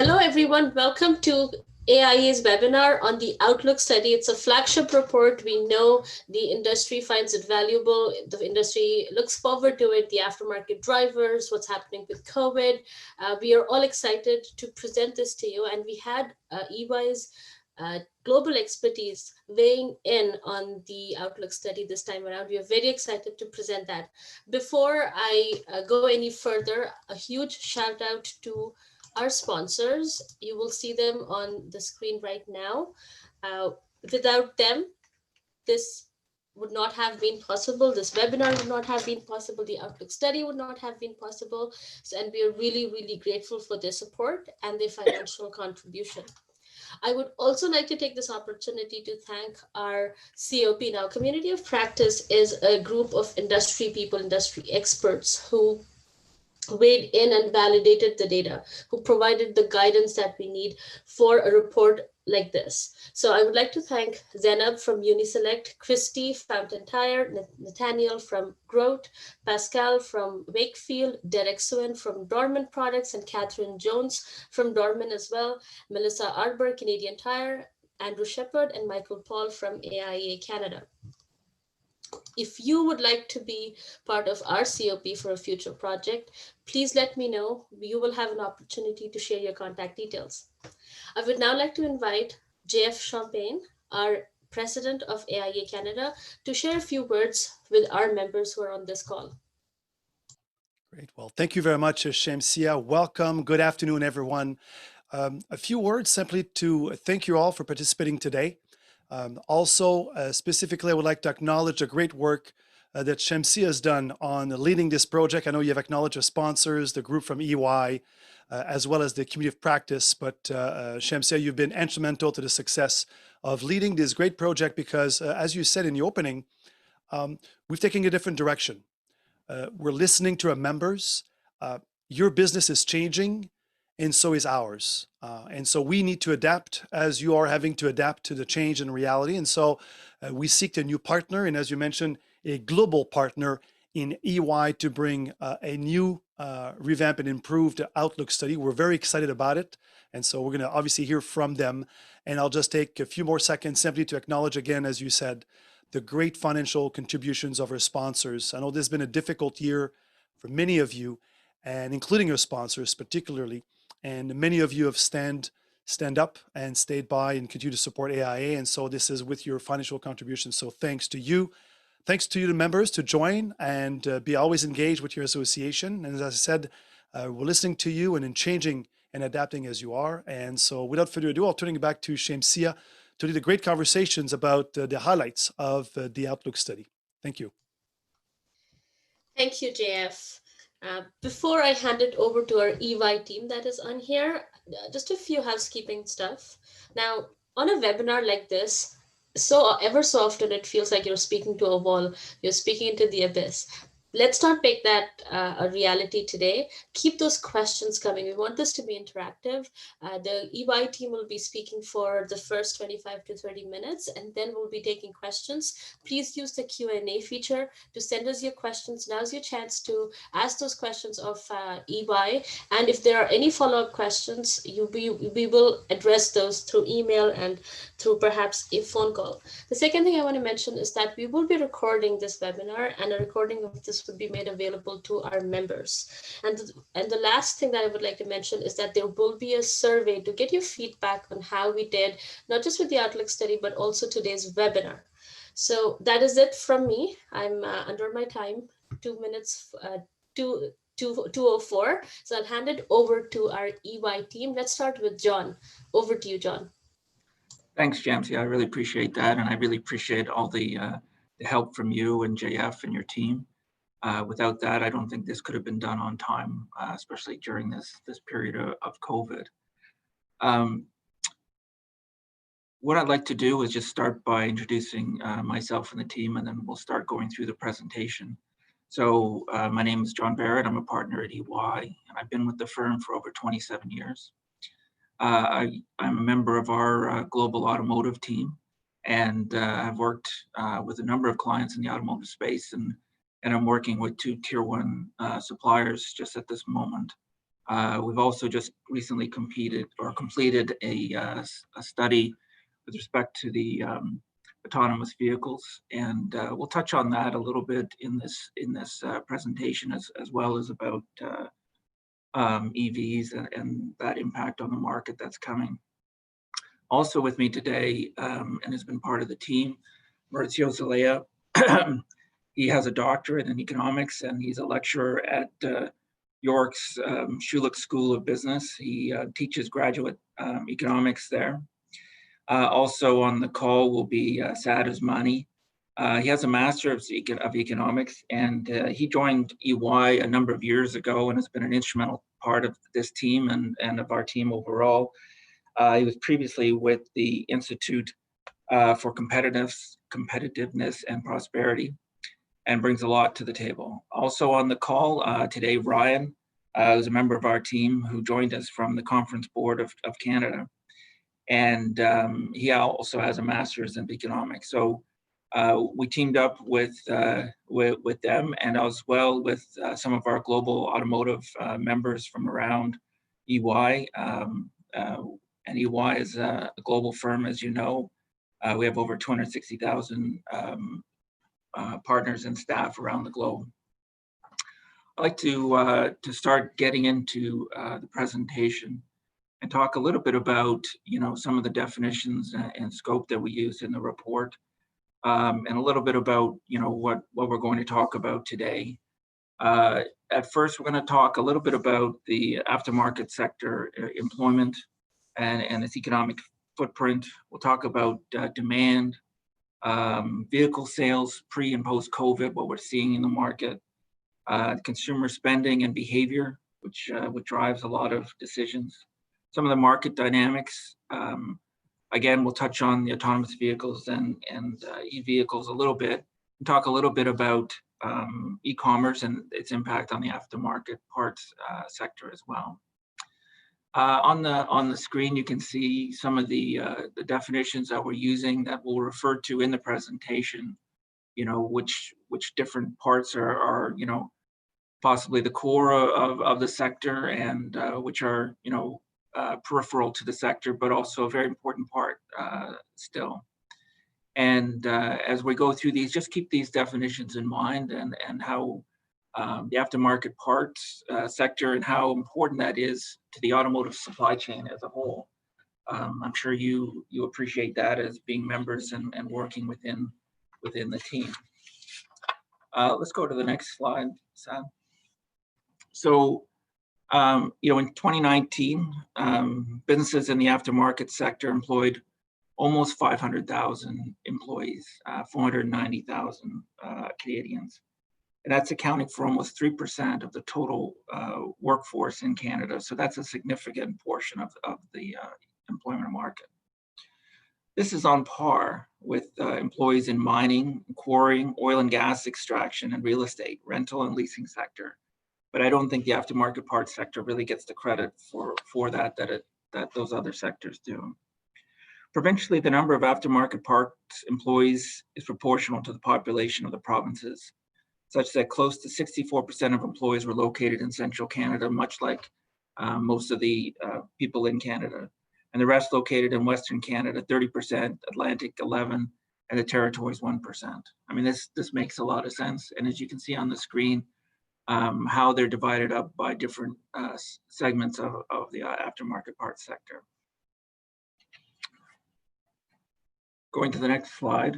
Hello, everyone. Welcome to AIA's webinar on the Outlook study. It's a flagship report. We know the industry finds it valuable. The industry looks forward to it. The aftermarket drivers, what's happening with COVID. We are all excited to present this to you. And we had EY's global expertise weighing in on the Outlook study this time around. We are very excited to present that. Before I go any further, a huge shout out to our sponsors. You will see them on the screen right now. Uh, Without them, this would not have been possible. This webinar would not have been possible. The Outlook study would not have been possible. So, and we are really, really grateful for their support and their financial contribution. I would also like to take this opportunity to thank our COP. Now, Community of Practice is a group of industry people, industry experts who weighed in and validated the data, who provided the guidance that we need for a report like this. So I would like to thank Zainab from Uniselect, Christy Fountain Tire, Nathaniel from Grote, Pascal from Wakefield, Derek Suen from Dorman Products, and Catherine Jones from Dorman as well, Melissa Arbour, Canadian Tire, Andrew Shepard, and Michael Paul from AIA Canada. If you would like to be part of our COP for a future project, please let me know. You will have an opportunity to share your contact details. I would now like to invite JF Champagne, our president of AIA Canada, to share a few words with our members who are on this call. Great. Well, thank you very much, Shamsia. Welcome. Good afternoon, everyone. A few words simply to thank you all for participating today. Specifically, I would like to acknowledge the great work that Shamsia has done on leading this project. I know you have acknowledged the sponsors, the group from EY, as well as the community of practice. But Shamsia, you've been instrumental to the success of leading this great project because, as you said in the opening, we've taken a different direction. We're listening to our members. Your business is changing, and so is ours. And so we need to adapt as you are having to adapt to the change in reality. And so we seek a new partner, and as you mentioned, a global partner in EY to bring a new revamped and improved Outlook study. We're very excited about it. And so we're going to obviously hear from them. And I'll just take a few more seconds simply to acknowledge again, as you said, the great financial contributions of our sponsors. I know this has been a difficult year for many of you, and including your sponsors particularly. And many of you have stand up and stayed by and continue to support AIA. And so this is with your financial contributions. So thanks to you. Thanks to you, the members, to join and be always engaged with your association. And as I said, we're listening to you and in changing and adapting as you are. And so without further ado, I'll turn it back to Shamsia to lead the great conversations about the highlights of the Outlook study. Thank you. Thank you, JF. Before I hand it over to our EY team that is on here, just a few housekeeping stuff. Now, on a webinar like this, ever so often it feels like you're speaking to a wall, you're speaking into the abyss. Let's not make that a reality today. Keep those questions coming. We want this to be interactive. The EY team will be speaking for the first 25 to 30 minutes, and then we'll be taking questions. Please use the Q&A feature to send us your questions. Now's your chance to ask those questions of EY. And if there are any follow-up questions, we will address those through email and through perhaps a phone call. The second thing I want to mention is that we will be recording this webinar, and a recording of this would be made available to our members. And the last thing that I would like to mention is that there will be a survey to get your feedback on how we did, not just with the Outlook study, but also today's webinar. So that is it from me. I'm under my time, 2 minutes, 2:04. So I'll hand it over to our EY team. Let's start with John. Over to you, John. Thanks, Jamsie. I really appreciate that. And I really appreciate all the help from you and JF and your team. Without that, I don't think this could have been done on time, especially during this period of COVID. What I'd like to do is just start by introducing myself and the team, and then we'll start going through the presentation. So my name is John Barrett. I'm a partner at EY, and I've been with the firm for over 27 years. I'm a member of our global automotive team, and I've worked with a number of clients in the automotive space, and I'm working with 2 tier 1 suppliers just at this moment. We've also just recently completed a study with respect to the autonomous vehicles, and we'll touch on that a little bit in this presentation, as well as about EVs and that impact on the market that's coming. Also with me today, and has been part of the team, Maurizio Zelea. He has a doctorate in economics, and he's a lecturer at York's Schulich School of Business. He teaches graduate economics there. Also on the call will be Saad Usmani. He has a Master of Economics, and he joined EY a number of years ago and has been an instrumental part of this team and of our team overall. He was previously with the Institute for Competitiveness and Prosperity, and brings a lot to the table. Also on the call today, Ryan, who's a member of our team who joined us from the Conference Board of Canada. And he also has a master's in economics. So we teamed up with them, and as well with some of our global automotive members from around EY. And EY is a global firm, as you know. We have over 260,000 partners and staff around the globe. I'd like to start getting into the presentation and talk a little bit about, some of the definitions and scope that we use in the report, and a little bit about, what we're going to talk about today. At first, we're going to talk a little bit about the aftermarket sector employment and its economic footprint. We'll talk about demand, vehicle sales pre and post COVID, what we're seeing in the market, consumer spending and behavior, which drives a lot of decisions. Some of the market dynamics. Again, we'll touch on the autonomous vehicles and e-vehicles a little bit, and talk a little bit about e-commerce and its impact on the aftermarket parts sector as well. On the screen, you can see some of the definitions that we're using that we'll refer to in the presentation. Which different parts are possibly the core of the sector, and which are peripheral to the sector, but also a very important part still. And as we go through these, just keep these definitions in mind, and how the aftermarket parts sector and how important that is to the automotive supply chain as a whole. I'm sure you appreciate that as being members and working within the team. Let's go to the next slide, Sam. So, in 2019, businesses in the aftermarket sector employed almost 500,000 employees, 490,000 Canadians. And that's accounting for almost 3% of the total workforce in Canada. So that's a significant portion of the employment market. This is on par with employees in mining, quarrying, oil and gas extraction, and real estate, rental and leasing sector. But I don't think the aftermarket parts sector really gets the credit for that those other sectors do. Provincially, the number of aftermarket parts employees is proportional to the population of the provinces, such that close to 64% of employees were located in central Canada, much like most of the people in Canada. And the rest located in Western Canada, 30%, Atlantic 11%, and the territories 1%. I mean, this makes a lot of sense. And as you can see on the screen, how they're divided up by different segments of the aftermarket parts sector. Going to the next slide.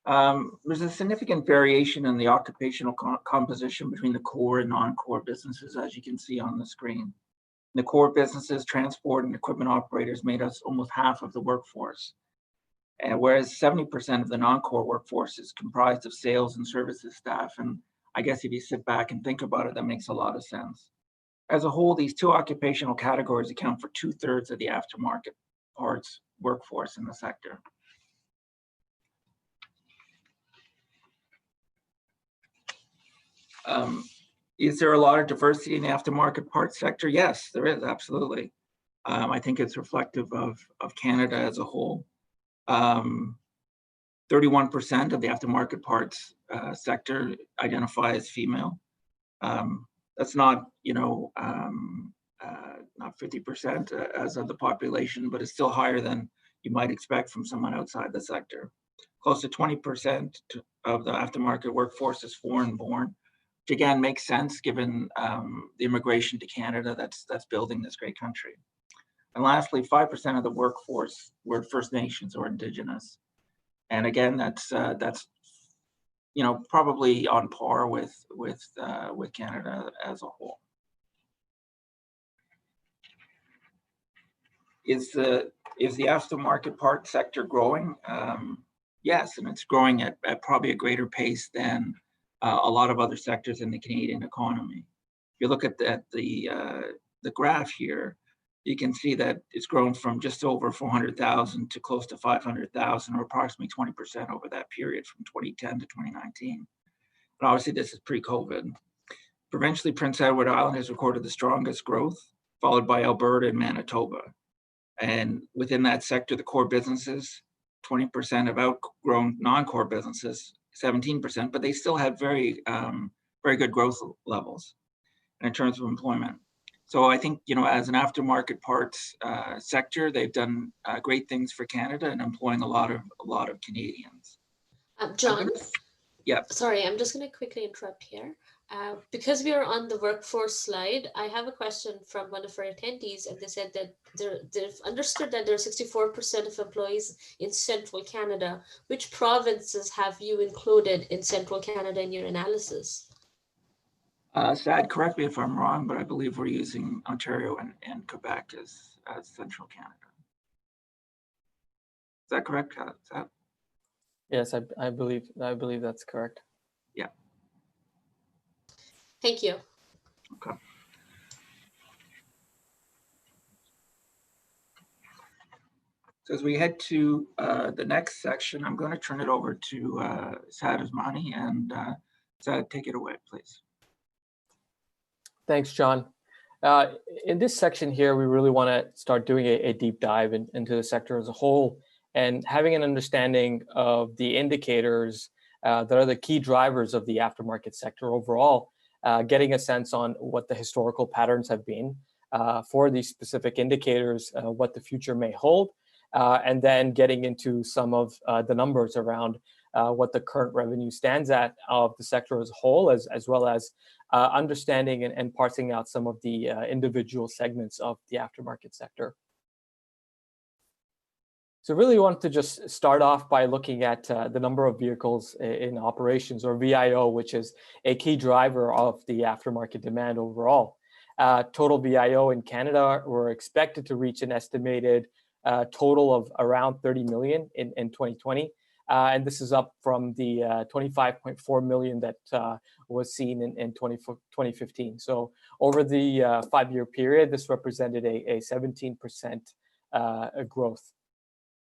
There's a significant variation in the occupational composition between the core and non-core businesses, as you can see on the screen. The core businesses, transport and equipment operators, made us almost half of the workforce. And whereas 70% of the non-core workforce is comprised of sales and services staff. And I guess if you sit back and think about it, that makes a lot of sense. As a whole, these two occupational categories account for 2/3 of the aftermarket parts workforce in the sector. Is there a lot of diversity in the aftermarket parts sector? Yes, there is, absolutely. I think it's reflective of Canada as a whole. 31% of the aftermarket parts sector identify as female. That's not, not 50% as of the population, but it's still higher than you might expect from someone outside the sector. Close to 20% of the aftermarket workforce is foreign born, which again makes sense given the immigration to Canada that's building this great country. And lastly, 5% of the workforce were First Nations or Indigenous. And again, that's probably on par with Canada as a whole. Is the aftermarket part sector growing? Yes, and it's growing at probably a greater pace than a lot of other sectors in the Canadian economy. If you look at the graph here, you can see that it's grown from just over 400,000 to close to 500,000, or approximately 20% over that period from 2010 to 2019. But obviously, this is pre-COVID. Provincially, Prince Edward Island has recorded the strongest growth, followed by Alberta and Manitoba. And within that sector, the core businesses, 20% have outgrown non-core businesses, 17%, but they still have very good growth levels in terms of employment. So I think, as an aftermarket parts sector, they've done great things for Canada and employing a lot of Canadians. John? Yeah. Sorry, I'm just going to quickly interrupt here. Because we are on the workforce slide, I have a question from one of our attendees, and they said that they've understood that there are 64% of employees in Central Canada. Which provinces have you included in Central Canada in your analysis? Sad, correct me if I'm wrong, but I believe we're using Ontario and Quebec as Central Canada. Is that correct? Yes, I believe that's correct. Yeah. Thank you. Okay. So as we head to the next section, I'm going to turn it over to Saad Osmani, and Saad, take it away, please. Thanks, John. In this section here, we really want to start doing a deep dive into the sector as a whole and having an understanding of the indicators that are the key drivers of the aftermarket sector overall, getting a sense on what the historical patterns have been for these specific indicators, what the future may hold, and then getting into some of the numbers around what the current revenue stands at of the sector as a whole, as well as understanding and parsing out some of the individual segments of the aftermarket sector. So really want to just start off by looking at the number of vehicles in operations, or VIO, which is a key driver of the aftermarket demand overall. Total VIO in Canada were expected to reach an estimated total of around 30 million in 2020. And this is up from the 25.4 million that was seen in 2015. So over the 5-year period, this represented a 17% growth.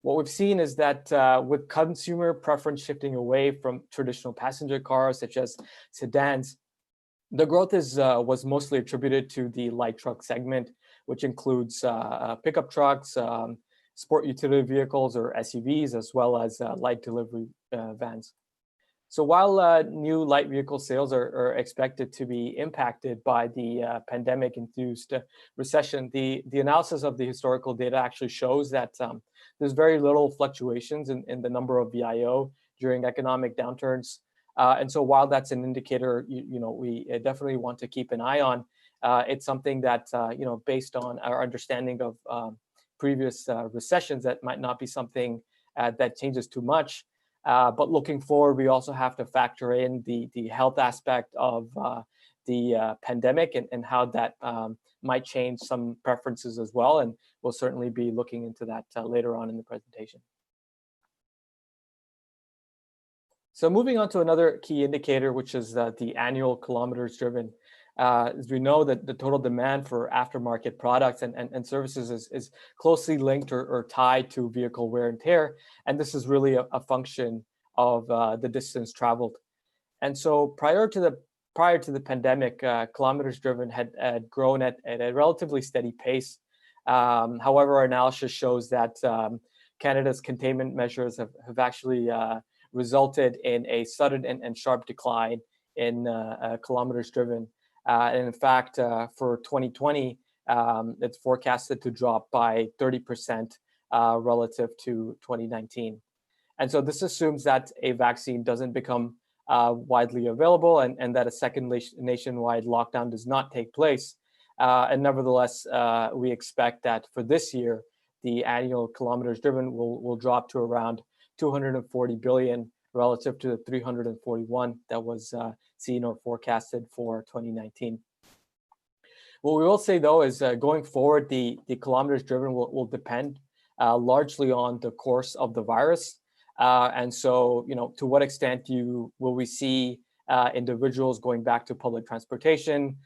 What we've seen is that with consumer preference shifting away from traditional passenger cars, such as sedans, the growth was mostly attributed to the light truck segment, which includes pickup trucks, sport utility vehicles or SUVs, as well as light delivery vans. So while new light vehicle sales are expected to be impacted by the pandemic-induced recession, the analysis of the historical data actually shows that there's very little fluctuations in the number of VIO during economic downturns. And so while that's an indicator, we definitely want to keep an eye on, it's something that, based on our understanding of previous recessions, that might not be something that changes too much. But looking forward, we also have to factor in the health aspect of the pandemic and how that might change some preferences as well. And we'll certainly be looking into that later on in the presentation. So moving on to another key indicator, which is the annual kilometers driven. As we know that the total demand for aftermarket products and services is closely linked or tied to vehicle wear and tear. And this is really a function of the distance traveled. And so prior to the pandemic, kilometers driven had grown at a relatively steady pace. However, our analysis shows that Canada's containment measures have actually resulted in a sudden and sharp decline in kilometers driven. And in fact, for 2020, it's forecasted to drop by 30% relative to 2019. And so this assumes that a vaccine doesn't become widely available and that a second nationwide lockdown does not take place. And nevertheless, we expect that for this year, the annual kilometers driven will drop to around 240 billion relative to the 341 that was seen or forecasted for 2019. What we will say, though, is going forward, the kilometers driven will depend largely on the course of the virus. And so, to what extent will we see individuals going back to public transportation,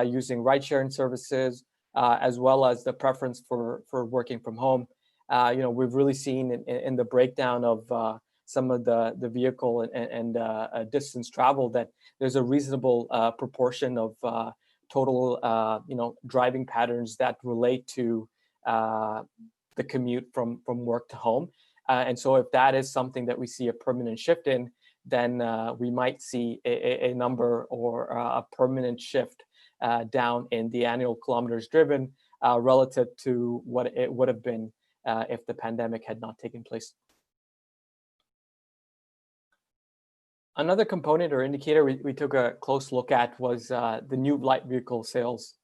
using ride-sharing services, as well as the preference for working from home. We've really seen in the breakdown of some of the vehicle and distance travel that there's a reasonable proportion of total driving patterns that relate to the commute from work to home. And so if that is something that we see a permanent shift in, then we might see a number or a permanent shift down in the annual kilometers driven relative to what it would have been if the pandemic had not taken place. Another component or indicator we took a close look at was the new light vehicle sales.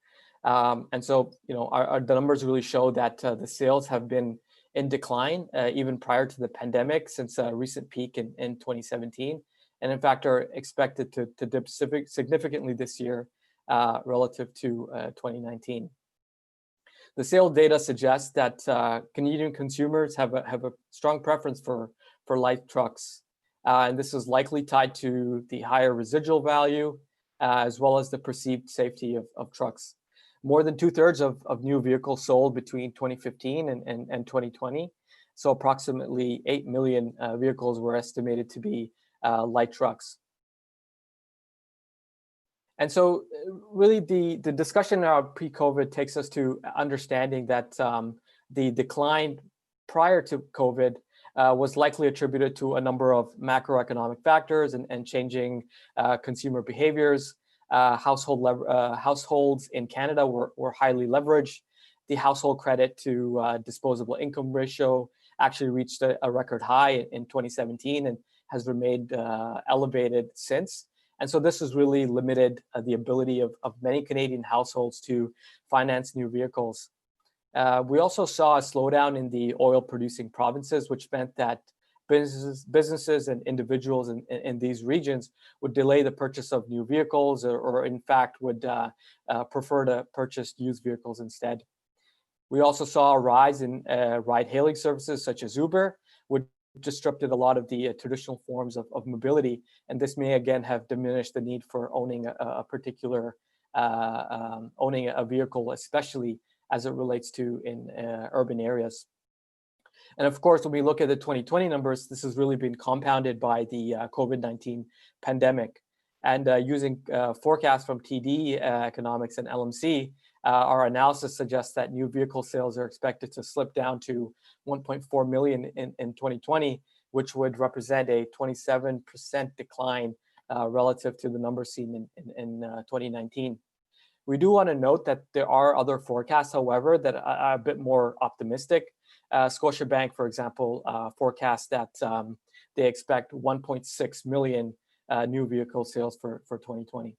And so, the numbers really show that the sales have been in decline even prior to the pandemic since a recent peak in 2017. And in fact, are expected to dip significantly this year relative to 2019. The sales data suggests that Canadian consumers have a strong preference for light trucks. And this is likely tied to the higher residual value, as well as the perceived safety of trucks. More than 2/3 of new vehicles sold between 2015 and 2020. So approximately 8 million vehicles were estimated to be light trucks. And so really the discussion around pre-COVID takes us to understanding that the decline prior to COVID was likely attributed to a number of macroeconomic factors and changing consumer behaviors. Households in Canada were highly leveraged. The household credit to disposable income ratio actually reached a record high in 2017 and has remained elevated since. And so this has really limited the ability of many Canadian households to finance new vehicles. We also saw a slowdown in the oil-producing provinces, which meant that businesses and individuals in these regions would delay the purchase of new vehicles or in fact would prefer to purchase used vehicles instead. We also saw a rise in ride-hailing services such as Uber, which disrupted a lot of the traditional forms of mobility. And this may again have diminished the need for owning owning a vehicle, especially as it relates to in urban areas. And of course, when we look at the 2020 numbers, this has really been compounded by the COVID-19 pandemic. And using forecasts from TD Economics and LMC, our analysis suggests that new vehicle sales are expected to slip down to 1.4 million in 2020, which would represent a 27% decline relative to the numbers seen in 2019. We do want to note that there are other forecasts, however, that are a bit more optimistic. Scotiabank, for example, forecasts that they expect 1.6 million new vehicle sales for 2020.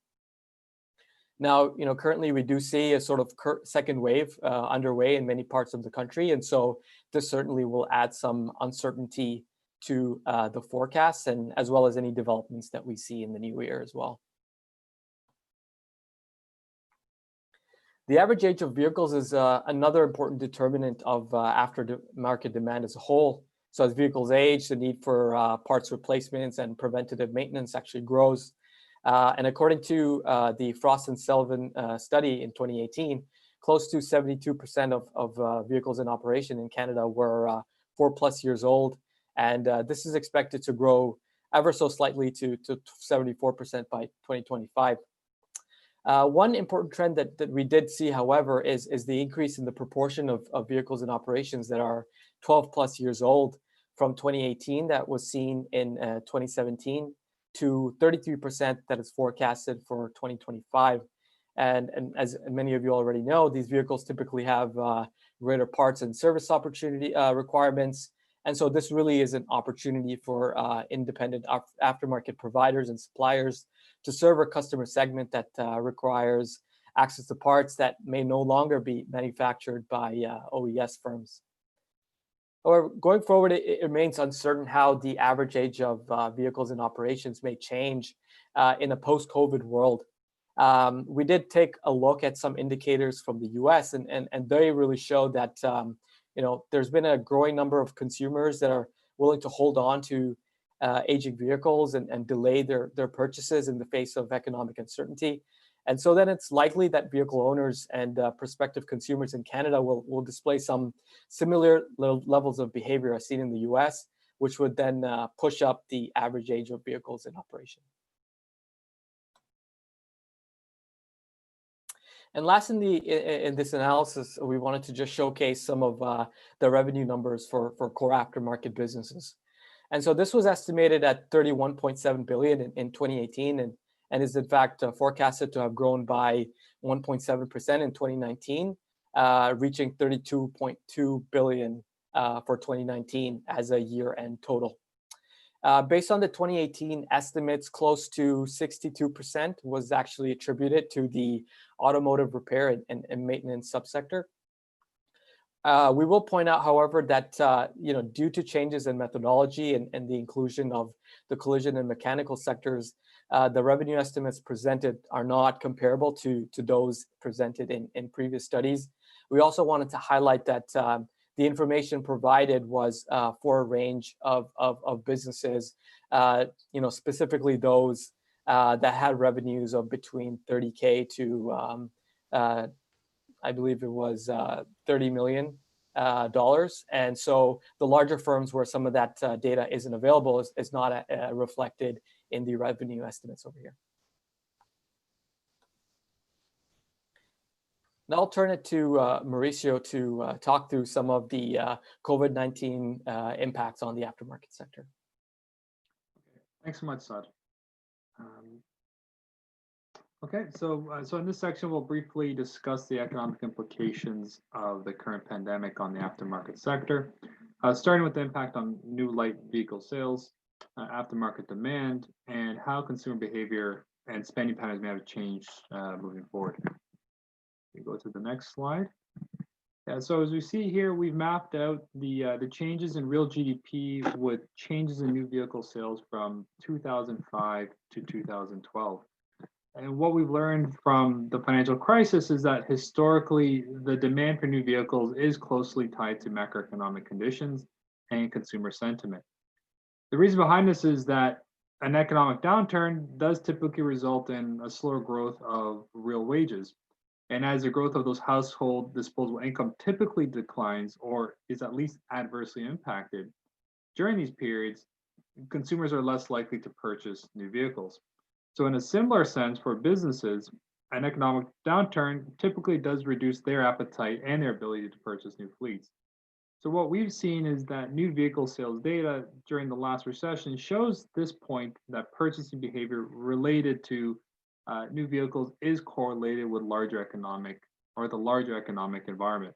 Now, currently we do see a sort of second wave underway in many parts of the country, and so this certainly will add some uncertainty to the forecasts, and as well as any developments that we see in the new year as well. The average age of vehicles is another important determinant of aftermarket demand as a whole. So as vehicles age, the need for parts replacements and preventative maintenance actually grows. And according to the Frost and Sullivan study in 2018, close to 72% of vehicles in operation in Canada were 4+ years old. And this is expected to grow ever so slightly to 74% by 2025. One important trend that we did see, however, is the increase in the proportion of vehicles in operations that are 12+ years old from 2018 that was seen in 2017 to 33% that is forecasted for 2025. And as many of you already know, these vehicles typically have greater parts and service opportunity requirements. And so this really is an opportunity for independent aftermarket providers and suppliers to serve a customer segment that requires access to parts that may no longer be manufactured by OES firms. However, going forward, it remains uncertain how the average age of vehicles in operations may change in a post-COVID world. We did take a look at some indicators from the US, and they really show that there's been a growing number of consumers that are willing to hold on to aging vehicles and delay their purchases in the face of economic uncertainty. And so then it's likely that vehicle owners and prospective consumers in Canada will display some similar levels of behavior as seen in the US, which would then push up the average age of vehicles in operation. And last in this analysis, we wanted to just showcase some of the revenue numbers for core aftermarket businesses. And so this was estimated at 31.7 billion in 2018 and is in fact forecasted to have grown by 1.7% in 2019, reaching 32.2 billion for 2019 as a year-end total. Based on the 2018 estimates, close to 62% was actually attributed to the automotive repair and maintenance subsector. We will point out, however, that due to changes in methodology and the inclusion of the collision and mechanical sectors, the revenue estimates presented are not comparable to those presented in previous studies. We also wanted to highlight that the information provided was for a range of businesses, specifically those that had revenues of between 30K to I believe it was $30 million. And so the larger firms where some of that data isn't available is not reflected in the revenue estimates over here. Now I'll turn it to Mauricio to talk through some of the COVID-19 impacts on the aftermarket sector. Thanks so much, Saj. Okay, so in this section, we'll briefly discuss the economic implications of the current pandemic on the aftermarket sector, starting with the impact on new light vehicle sales, aftermarket demand, and how consumer behavior and spending patterns may have changed moving forward. We go to the next slide. Yeah, so as we see here, we've mapped out the changes in real GDP with changes in new vehicle sales from 2005 to 2012. And what we've learned from the financial crisis is that historically, the demand for new vehicles is closely tied to macroeconomic conditions and consumer sentiment. The reason behind this is that an economic downturn does typically result in a slower growth of real wages. And as the growth of those household disposable income typically declines or is at least adversely impacted, during these periods, consumers are less likely to purchase new vehicles. So in a similar sense for businesses, an economic downturn typically does reduce their appetite and their ability to purchase new fleets. So what we've seen is that new vehicle sales data during the last recession shows this point that purchasing behavior related to new vehicles is correlated with the larger economic environment.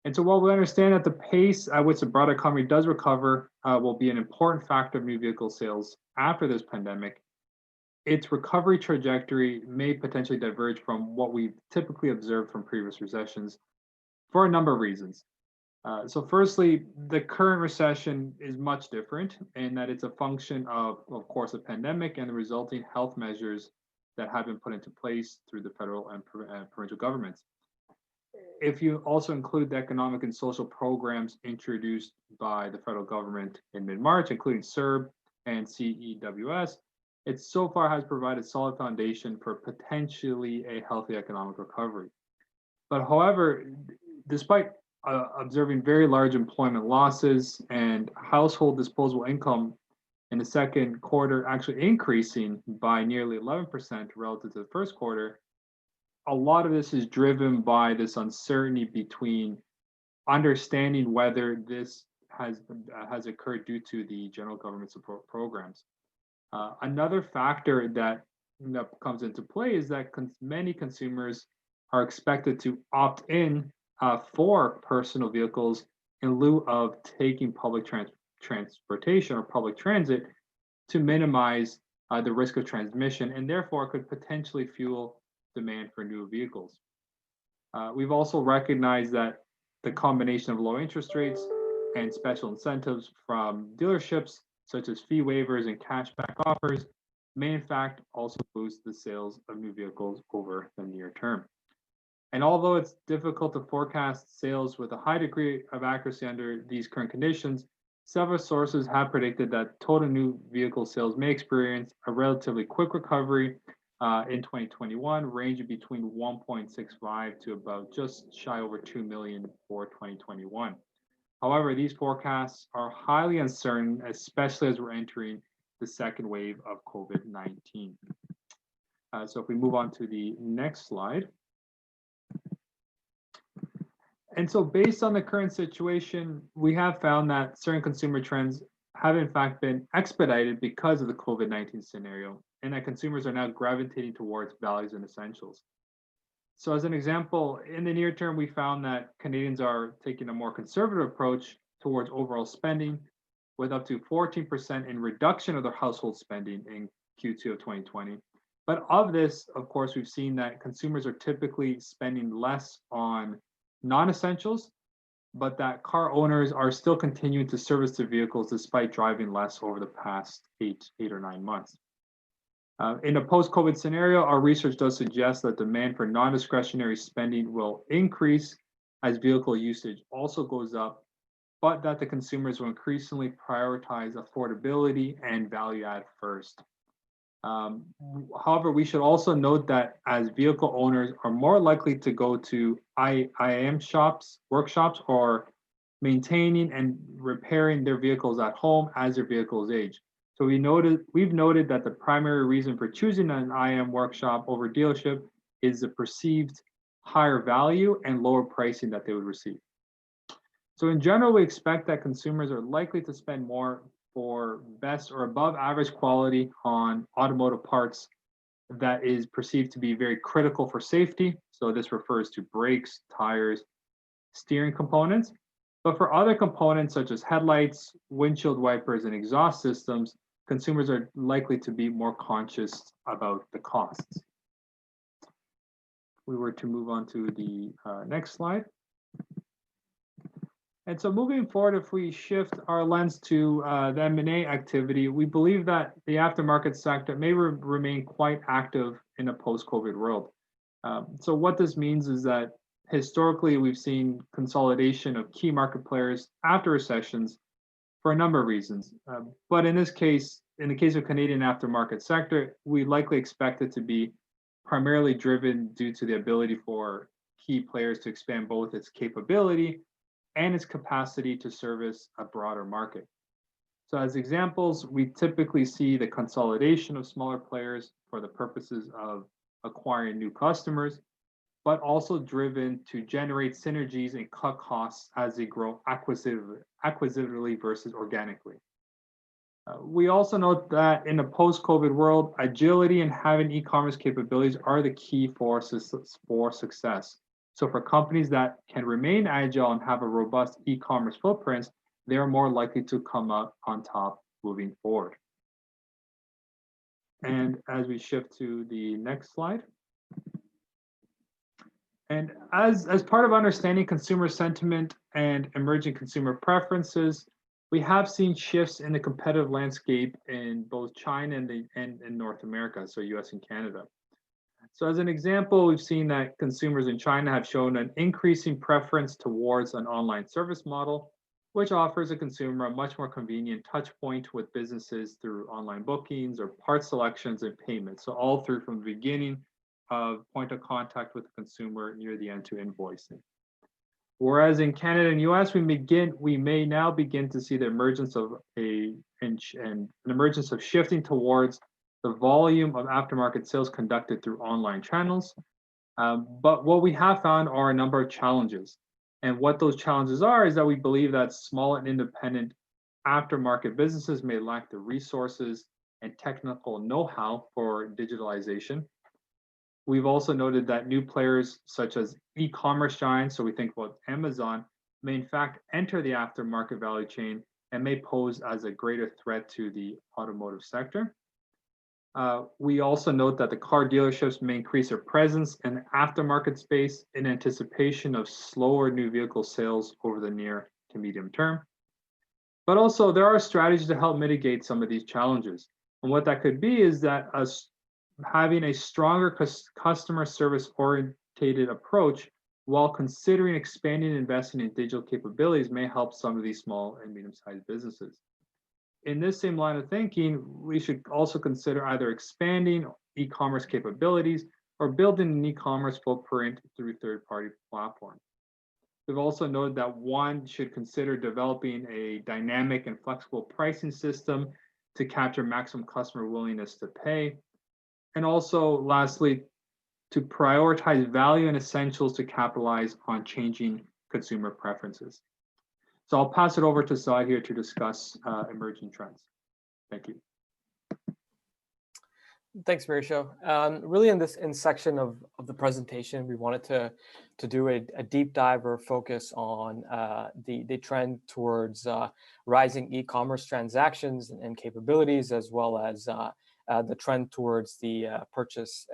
And so while we understand that the pace at which the broader economy does recover will be an important factor of new vehicle sales after this pandemic, its recovery trajectory may potentially diverge from what we've typically observed from previous recessions for a number of reasons. So firstly, the current recession is much different in that it's a function of course, a pandemic and the resulting health measures that have been put into place through the federal and provincial governments. If you also include the economic and social programs introduced by the federal government in mid-March, including CERB and CEWS, it so far has provided solid foundation for potentially a healthy economic recovery. But however, despite observing very large employment losses and household disposable income in the second quarter actually increasing by nearly 11% relative to the first quarter, a lot of this is driven by this uncertainty between understanding whether this has occurred due to the general government support programs. Another factor that that comes into play is that many consumers are expected to opt in for personal vehicles in lieu of taking public transportation or public transit to minimize the risk of transmission, and therefore could potentially fuel demand for new vehicles. We've also recognized that the combination of low interest rates and special incentives from dealerships, such as fee waivers and cashback offers, may in fact also boost the sales of new vehicles over the near term. And although it's difficult to forecast sales with a high degree of accuracy under these current conditions, several sources have predicted that total new vehicle sales may experience a relatively quick recovery in 2021, ranging between 1.65 to about just shy over 2 million for 2021. However, these forecasts are highly uncertain, especially as we're entering the second wave of COVID-19. So if we move on to the next slide. And so based on the current situation, we have found that certain consumer trends have in fact been expedited because of the COVID-19 scenario, and that consumers are now gravitating towards values and essentials. So as an example, in the near term, we found that Canadians are taking a more conservative approach towards overall spending, with up to 14% in reduction of their household spending in Q2 of 2020. But of this, of course, we've seen that consumers are typically spending less on non-essentials, but that car owners are still continuing to service their vehicles despite driving less over the past eight or 9 months. In a post-COVID scenario, our research does suggest that demand for non-discretionary spending will increase as vehicle usage also goes up, but that the consumers will increasingly prioritize affordability and value add first. However, we should also note that as vehicle owners are more likely to go to AIA workshops, or maintaining and repairing their vehicles at home as their vehicles age. So we've noted that the primary reason for choosing an AIA workshop over dealership is the perceived higher value and lower pricing that they would receive. So in general, we expect that consumers are likely to spend more for best or above average quality on automotive parts that is perceived to be very critical for safety. So this refers to brakes, tires, steering components. But for other components such as headlights, windshield wipers, and exhaust systems, consumers are likely to be more conscious about the costs. If we were to move on to the next slide. And so moving forward, if we shift our lens to the M&A activity, we believe that the aftermarket sector may remain quite active in a post-COVID world. So what this means is that historically, we've seen consolidation of key market players after recessions for a number of reasons. But in this case, in the case of Canadian aftermarket sector, we likely expect it to be primarily driven due to the ability for key players to expand both its capability and its capacity to service a broader market. So as examples, we typically see the consolidation of smaller players for the purposes of acquiring new customers, but also driven to generate synergies and cut costs as they grow acquisitively versus organically. We also note that in a post-COVID world, agility and having e-commerce capabilities are the key for success. So for companies that can remain agile and have a robust e-commerce footprint, they are more likely to come out on top moving forward. And as we shift to the next slide. And as part of understanding consumer sentiment and emerging consumer preferences, we have seen shifts in the competitive landscape in both China and North America, so US and Canada. So as an example, we've seen that consumers in China have shown an increasing preference towards an online service model, which offers a consumer a much more convenient touch point with businesses through online bookings or part selections and payments. So all through from the beginning of point of contact with the consumer near the end to invoicing. Whereas in Canada and US, we may now begin to see the emergence of an emergence of shifting towards the volume of aftermarket sales conducted through online channels. But what we have found are a number of challenges. And what those challenges are is that we believe that small and independent aftermarket businesses may lack the resources and technical know-how for digitalization. We've also noted that new players such as e-commerce giants, so we think about Amazon, may in fact enter the aftermarket value chain and may pose as a greater threat to the automotive sector. We also note that the car dealerships may increase their presence in the aftermarket space in anticipation of slower new vehicle sales over the near to medium term. But also there are strategies to help mitigate some of these challenges. And what that could be is that having a stronger customer service oriented approach while considering expanding and investing in digital capabilities may help some of these small and medium-sized businesses. In this same line of thinking, we should also consider either expanding e-commerce capabilities or building an e-commerce footprint through third-party platforms. We've also noted that one should consider developing a dynamic and flexible pricing system to capture maximum customer willingness to pay. And also, lastly, to prioritize value and essentials to capitalize on changing consumer preferences. So I'll pass it over to Saad here to discuss emerging trends. Thank you. Thanks, Mauricio. Really in this section of the presentation, we wanted to do a deep dive or focus on the trend towards rising e-commerce transactions and capabilities, as well as the trend towards the purchase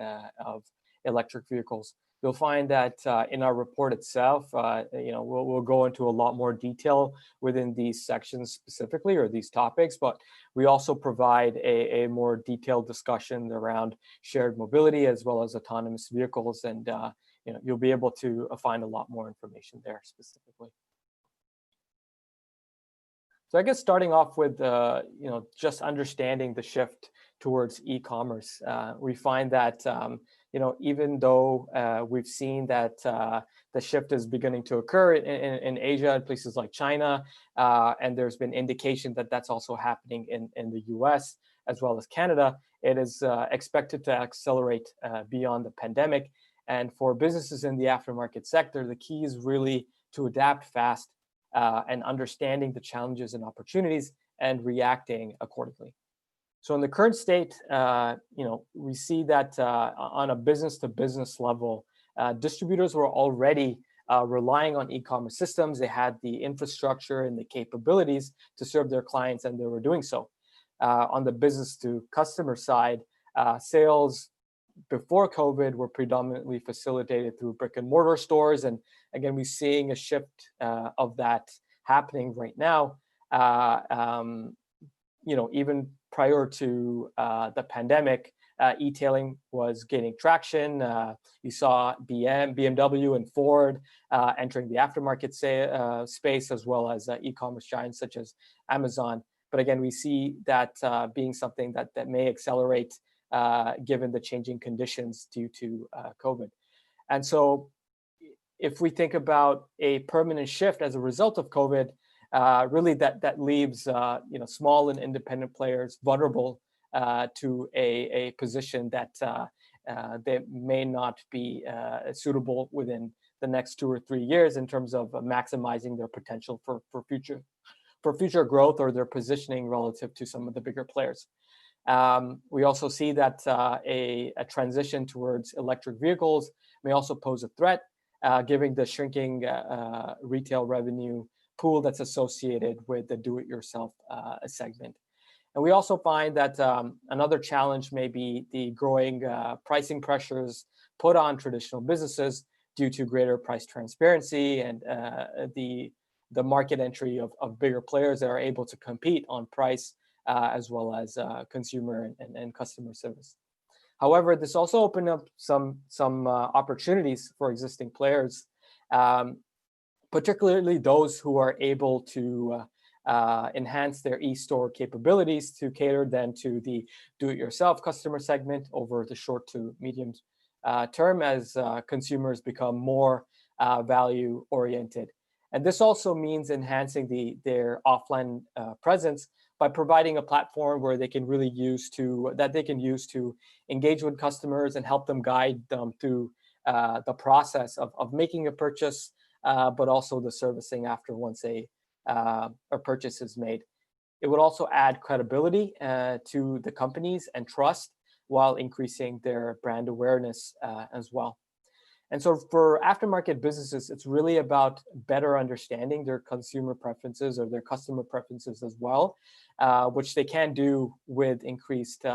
of electric vehicles. You'll find that in our report itself, we'll go into a lot more detail within these sections specifically, or these topics, but we also provide a more detailed discussion around shared mobility as well as autonomous vehicles, and you'll be able to find a lot more information there specifically. So I guess starting off with just understanding the shift towards e-commerce, we find that even though we've seen that the shift is beginning to occur in Asia and places like China, and there's been indication that that's also happening in the US as well as Canada, it is expected to accelerate beyond the pandemic. And for businesses in the aftermarket sector, the key is really to adapt fast and understanding the challenges and opportunities and reacting accordingly. So in the current state, we see that on a business-to-business level, distributors were already relying on e-commerce systems. They had the infrastructure and the capabilities to serve their clients, and they were doing so. On the business-to-customer side, sales before COVID were predominantly facilitated through brick and mortar stores. And again, we're seeing a shift of that happening right now. Even prior to the pandemic, e-tailing was gaining traction. You saw BMW and Ford entering the aftermarket space, as well as e-commerce giants such as Amazon. But again, we see that being something that may accelerate given the changing conditions due to COVID. And so if we think about a permanent shift as a result of COVID, really that leaves small and independent players vulnerable to a position that they may not be suitable within the next 2 or 3 years in terms of maximizing their potential for future growth, or their positioning relative to some of the bigger players. We also see that a transition towards electric vehicles may also pose a threat, given the shrinking retail revenue pool that's associated with the do-it-yourself segment. And we also find that another challenge may be the growing pricing pressures put on traditional businesses due to greater price transparency and the market entry of bigger players that are able to compete on price as well as consumer and customer service. However, this also opened up some opportunities for existing players, particularly those who are able to enhance their e-store capabilities to cater then to the do-it-yourself customer segment over the short to medium term, as consumers become more value-oriented. And this also means enhancing their offline presence by providing a platform where they can really use to engage with customers and help them guide them through the process of making a purchase, but also the servicing after once a purchase is made. It would also add credibility to the companies and trust while increasing their brand awareness as well. And so for aftermarket businesses, it's really about better understanding their consumer preferences or their customer preferences as well, which they can do with increased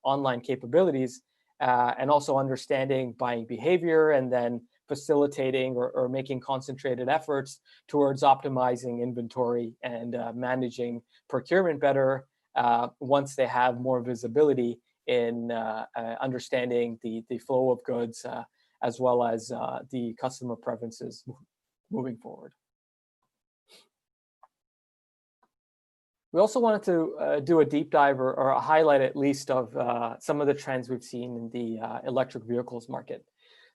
online capabilities, and also understanding buying behavior, and then facilitating or making concentrated efforts towards optimizing inventory and managing procurement better once they have more visibility in understanding the flow of goods as well as the customer preferences moving forward. We also wanted to do a deep dive or a highlight at least of some of the trends we've seen in the electric vehicles market.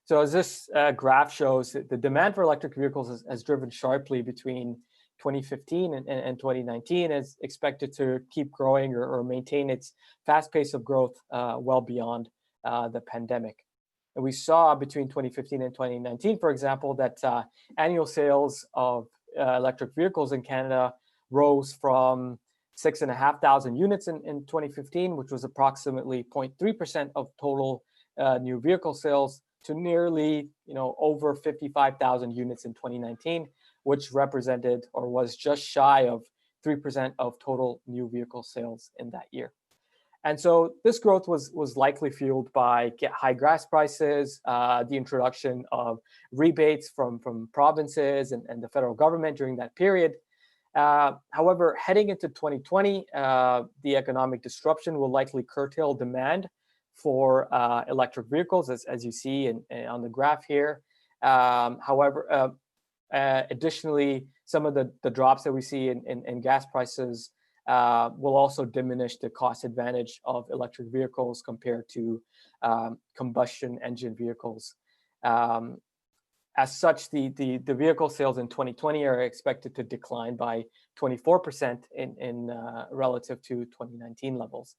So as this graph shows, the demand for electric vehicles has driven sharply between 2015 and 2019, is expected to keep growing or maintain its fast pace of growth well beyond the pandemic. And we saw between 2015 and 2019, for example, that annual sales of electric vehicles in Canada rose from 6,500 units in 2015, which was approximately 0.3% of total new vehicle sales, to nearly over 55,000 units in 2019, which represented or was just shy of 3% of total new vehicle sales in that year. And so this growth was likely fueled by high gas prices, the introduction of rebates from provinces and the federal government during that period. However, heading into 2020, the economic disruption will likely curtail demand for electric vehicles, as you see on the graph here. However, additionally, some of the drops that we see in gas prices will also diminish the cost advantage of electric vehicles compared to combustion engine vehicles. As such, the vehicle sales in 2020 are expected to decline by 24% in relative to 2019 levels.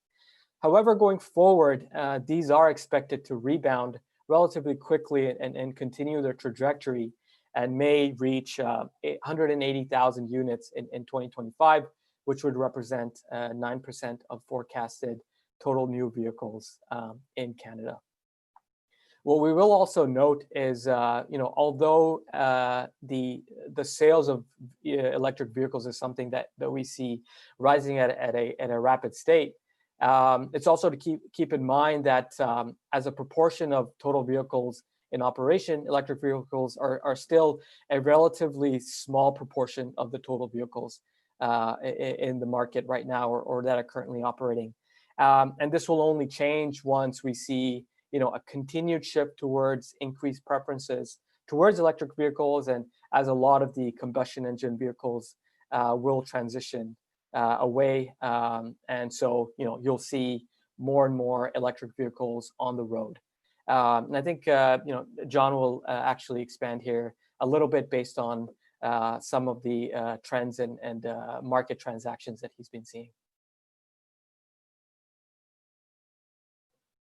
However, going forward, these are expected to rebound relatively quickly and continue their trajectory, and may reach 180,000 units in 2025, which would represent 9% of forecasted total new vehicles in Canada. What we will also note is, although the sales of electric vehicles is something that we see rising at a rapid state, it's also to keep in mind that as a proportion of total vehicles in operation, electric vehicles are still a relatively small proportion of the total vehicles in the market right now, or that are currently operating. And this will only change once we see a continued shift towards increased preferences towards electric vehicles, and as a lot of the combustion engine vehicles will transition away. And so, you'll see more and more electric vehicles on the road. And I think, John will actually expand here a little bit based on some of the trends and market transactions that he's been seeing.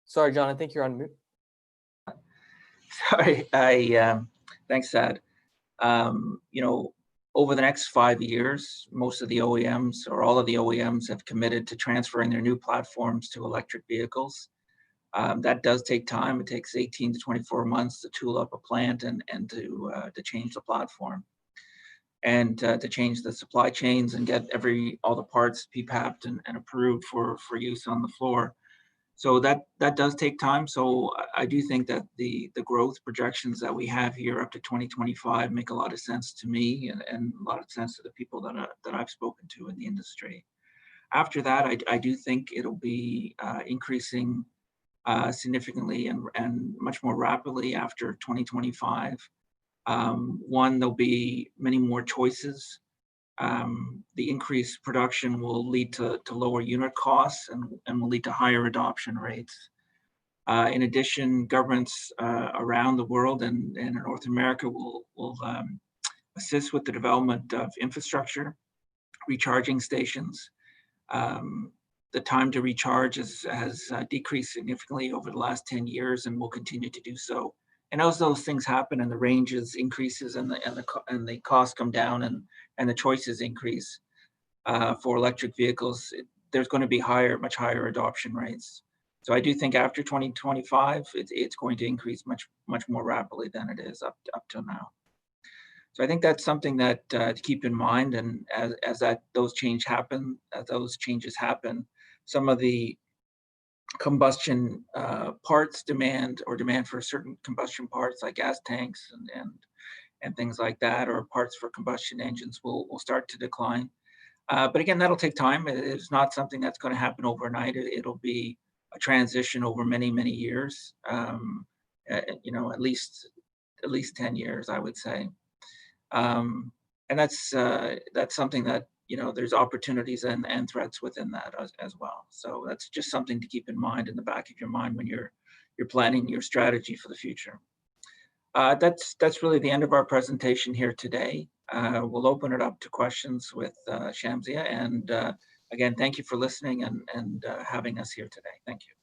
Sorry, John, I think you're on mute. Sorry, thanks, Sad. Over the next 5 years, most of the OEMs, or all of the OEMs, have committed to transferring their new platforms to electric vehicles. That does take time. It takes 18 to 24 months to tool up a plant and to change the platform, and to change the supply chains and get all the parts PPAP'd and approved for use on the floor. So that does take time. So I do think that the growth projections that we have here up to 2025 make a lot of sense to me, and a lot of sense to the people that I've spoken to in the industry. After that, I do think it'll be increasing significantly and much more rapidly after 2025. One, there'll be many more choices. The increased production will lead to lower unit costs and will lead to higher adoption rates. In addition, governments around the world and in North America will assist with the development of infrastructure, recharging stations. The time to recharge has decreased significantly over the last 10 years and will continue to do so. And as those things happen and the ranges increases and the costs come down and the choices increase, for electric vehicles, there's going to be much higher adoption rates. So I do think after 2025, it's going to increase much more rapidly than it is up till now. So I think that's something that to keep in mind, and as those changes happen, some of the combustion parts demand for certain combustion parts like gas tanks and things like that, or parts for combustion engines will start to decline. But again, that'll take time. It's not something that's going to happen overnight. It'll be a transition over many years. You know, at least 10 years, I would say. And that's something that, you know, there's opportunities and threats within that as well. So that's just something to keep in mind in the back of your mind when you're planning your strategy for the future. That's really the end of our presentation here today. We'll open it up to questions with Shamsia. And again, thank you for listening and having us here today. Thank you.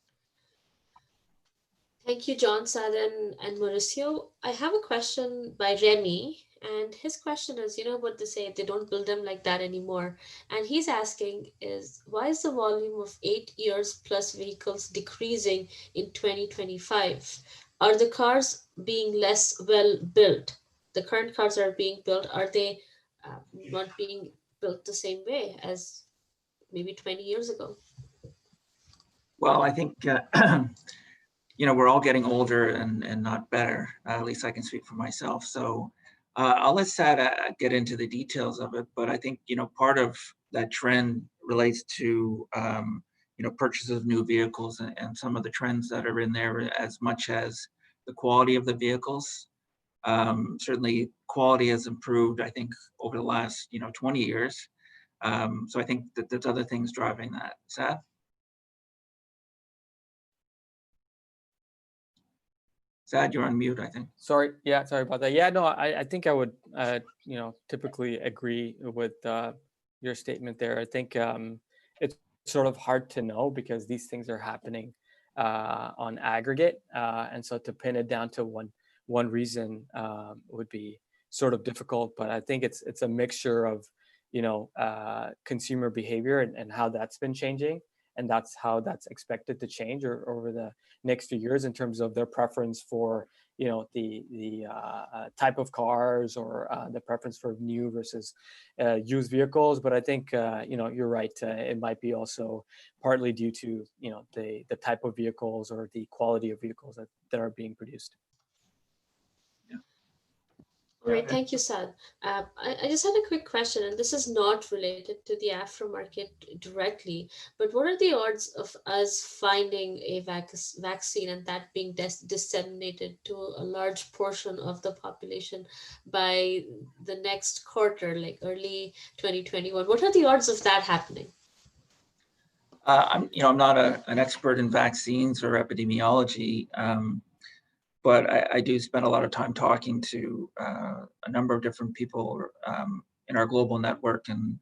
Thank you, John, Sadan, and Mauricio. I have a question by Remy, and his question is, you know what they say, they don't build them like that anymore. And he's asking is, why is the volume of 8 years plus vehicles decreasing in 2025? Are the cars being less well built? The current cars are being built, are they not being built the same way as maybe 20 years ago? Well, I think you know, we're all getting older and not better. At least I can speak for myself. So I'll let Sad get into the details of it. But I think, you know, part of that trend relates to, you know, purchases of new vehicles and some of the trends that are in there, as much as the quality of the vehicles. Certainly quality has improved, I think, over the last, you know, 20 years. So I think that there's other things driving that. Sad? Sad, you're on mute, I think. Sorry about that. Yeah, no, I think I would, you know, typically agree with your statement there. I think it's sort of hard to know because these things are happening on aggregate, and so to pin it down to one reason would be sort of difficult. But I think it's a mixture of, you know, consumer behavior and how that's been changing, and that's how that's expected to change over the next few years in terms of their preference for, you know, the type of cars, or the preference for new versus used vehicles. But I think, you know, you're right. It might be also partly due to, you know, the type of vehicles or the quality of vehicles that are being produced. Great, thank you, Sad. I just had a quick question, and this is not related to the aftermarket directly, but what are the odds of us finding a vaccine and that being disseminated to a large portion of the population by the next quarter, like early 2021? What are the odds of that happening? I'm not an expert in vaccines or epidemiology. But I do spend a lot of time talking to a number of different people in our global network and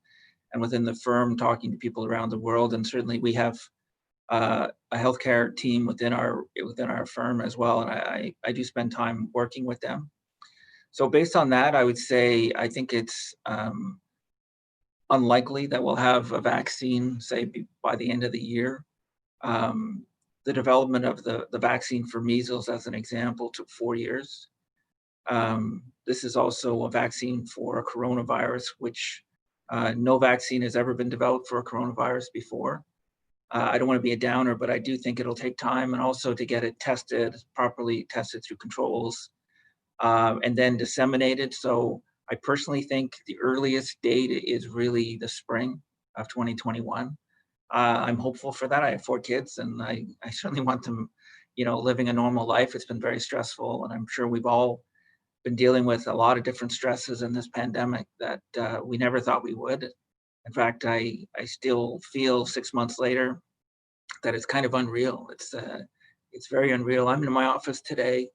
within the firm, talking to people around the world. And certainly we have a healthcare team within our firm as well. And I do spend time working with them. So based on that, I would say I think it's unlikely that we'll have a vaccine, say, by the end of the year. The development of the vaccine for measles, as an example, took 4 years. This is also a vaccine for a coronavirus, which no vaccine has ever been developed for a coronavirus before. I don't want to be a downer, but I do think it'll take time, and also to get it tested, properly tested through controls, and then disseminated. So I personally think the earliest date is really the spring of 2021. I'm hopeful for that. I have 4 kids, and I certainly want them, you know, living a normal life. It's been very stressful, and I'm sure we've all been dealing with a lot of different stresses in this pandemic that we never thought we would. In fact, I still feel 6 months later that it's kind of unreal. It's very unreal. I'm in my office today.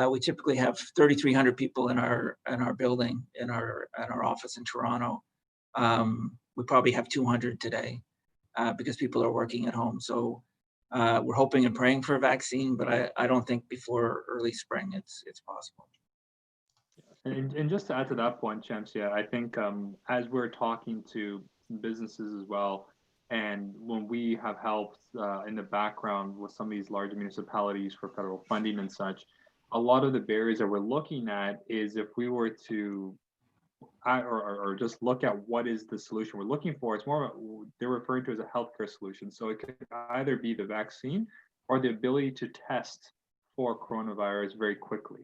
We typically have 3,300 people in our building, in our office in Toronto. We probably have 200 today. Because people are working at home. So we're hoping and praying for a vaccine, but I don't think before early spring it's possible. And just to add to that point, Shamsia, I think as we're talking to businesses as well. And when we have helped in the background with some of these large municipalities for federal funding and such, a lot of the barriers that we're looking at is if we were to or just look at what is the solution we're looking for, it's more they're referring to as a healthcare solution. So it could either be the vaccine or the ability to test for coronavirus very quickly,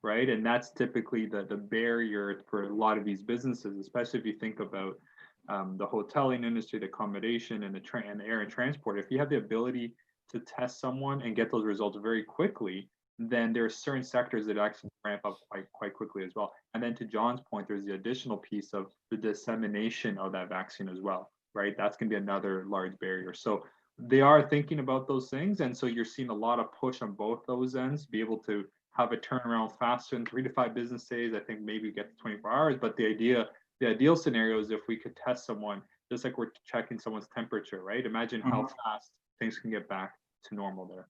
right? And that's typically the barrier for a lot of these businesses, especially if you think about the hoteling industry, the accommodation, and the air and transport. If you have the ability to test someone and get those results very quickly, then there are certain sectors that actually ramp up quite quickly as well. And then to John's point, there's the additional piece of the dissemination of that vaccine as well, right? That's going to be another large barrier. So they are thinking about those things, and so you're seeing a lot of push on both those ends to be able to have a turnaround faster in 3 to 5 business days. I think maybe get to 24 hours, but the ideal scenario is if we could test someone just like we're checking someone's temperature, right? Imagine how fast things can get back to normal there.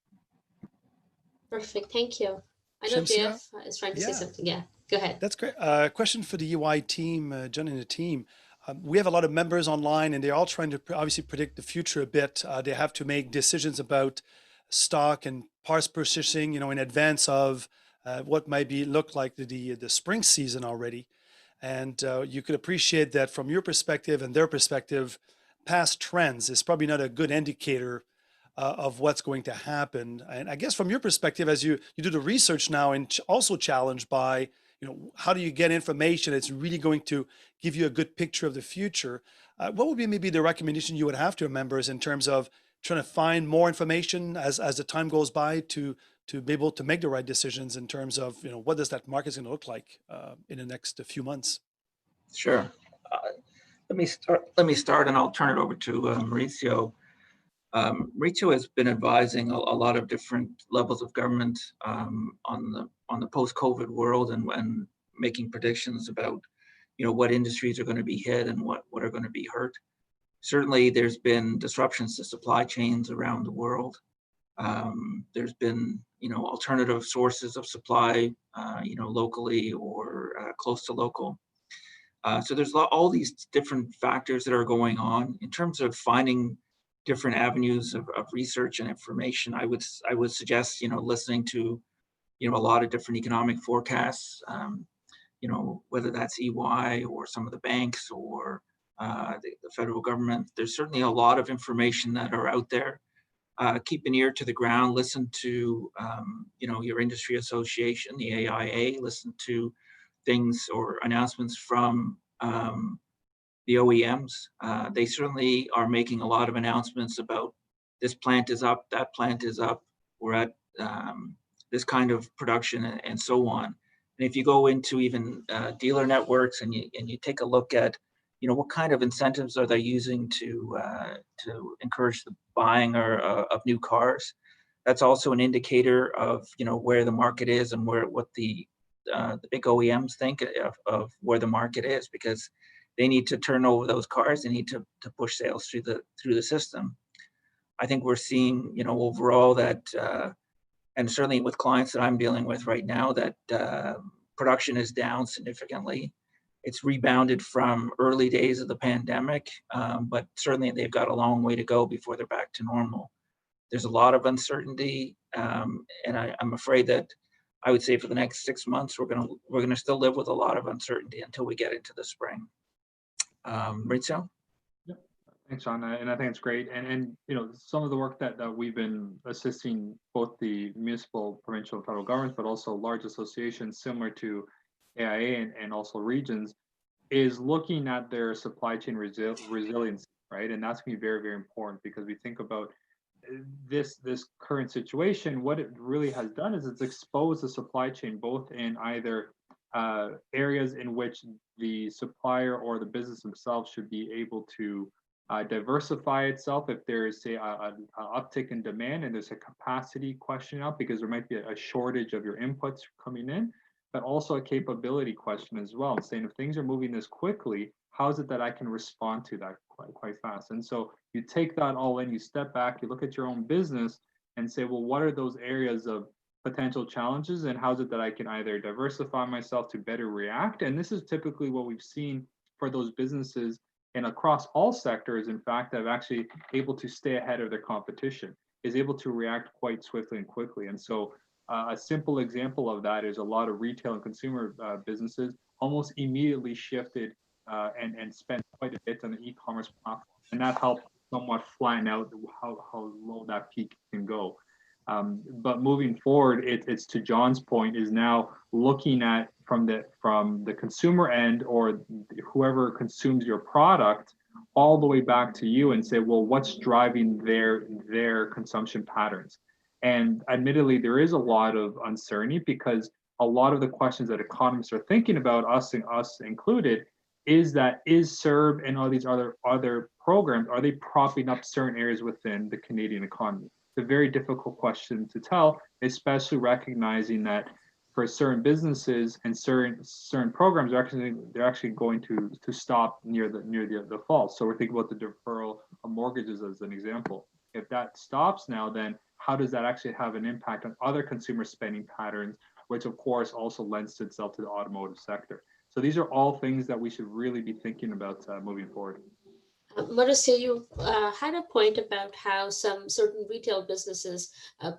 Perfect. Thank you. I know Shamsia? JF is trying to say Yeah. something. Yeah, go ahead. That's great. Question for the EY team, John and the team. We have a lot of members online, and they're all trying to obviously predict the future a bit. They have to make decisions about stock and parts purchasing, in advance of what might look like the spring season already. And you could appreciate that from your perspective and their perspective, past trends is probably not a good indicator of what's going to happen. And I guess from your perspective, as you do the research now and also challenged by, how do you get information that's really going to give you a good picture of the future? What would be maybe the recommendation you would have to your members in terms of trying to find more information as the time goes by to be able to make the right decisions in terms of, what does that market going to look like in the next few months? Sure. Let me start, and I'll turn it over to Mauricio. Mauricio has been advising a lot of different levels of government on the post-COVID world and making predictions about, what industries are going to be hit and what are going to be hurt. Certainly, there's been disruptions to supply chains around the world. There's been, alternative sources of supply, locally or close to local. So there's all these different factors that are going on in terms of finding different avenues of research and information. I would suggest, listening to, a lot of different economic forecasts, whether that's EY or some of the banks or the federal government. There's certainly a lot of information that are out there. Keep an ear to the ground, listen to, your industry association, the AIA, listen to things or announcements from the OEMs. They certainly are making a lot of announcements about this plant is up, that plant is up, we're at this kind of production and so on. And if you go into even dealer networks and you take a look at, what kind of incentives are they using to encourage the buying of new cars, that's also an indicator of, where the market is and what the big OEMs think of where the market is, because they need to turn over those cars. They need to push sales through the system. I think we're seeing, overall that, and certainly with clients that I'm dealing with right now, that production is down significantly. It's rebounded from early days of the pandemic, but certainly they've got a long way to go before they're back to normal. There's a lot of uncertainty, and I'm afraid that I would say for the next 6 months we're gonna still live with a lot of uncertainty until we get into the spring. Maurizio? Yeah. Thanks, John. And I think it's great. And some of the work that we've been assisting both the municipal, provincial, and federal governments, but also large associations similar to AIA and also regions, is looking at their supply chain resilience, right? And that's going to be very, very important, because we think about this current situation. What it really has done is it's exposed the supply chain both in either areas in which the supplier or the business themselves should be able to diversify itself if there is, say, an uptick in demand and there's a capacity question out because there might be a shortage of your inputs coming in, but also a capability question as well, saying if things are moving this quickly, how is it that I can respond to that quite fast? And so you take that all in, you step back, you look at your own business and say, well, what are those areas of potential challenges, and how is it that I can either diversify myself to better react? And this is typically what we've seen for those businesses and across all sectors, in fact, have actually able to stay ahead of their competition, is able to react quite swiftly and quickly. And so a simple example of that is a lot of retail and consumer businesses almost immediately shifted and spent quite a bit on the e-commerce platform. And that helped somewhat flatten out how low that peak can go. But moving forward, it's to John's point, is now looking at from the consumer end, or whoever consumes your product, all the way back to you, and say, well, what's driving their consumption patterns? And admittedly, there is a lot of uncertainty, because a lot of the questions that economists are thinking about, us included, is CERB and all these other programs, are they propping up certain areas within the Canadian economy? It's a very difficult question to tell, especially recognizing that for certain businesses and certain programs, they're actually going to stop near the fall. So we're thinking about the deferral of mortgages as an example. If that stops now, then how does that actually have an impact on other consumer spending patterns, which of course also lends itself to the automotive sector? So these are all things that we should really be thinking about moving forward. Mauricio, you had a point about how some certain retail businesses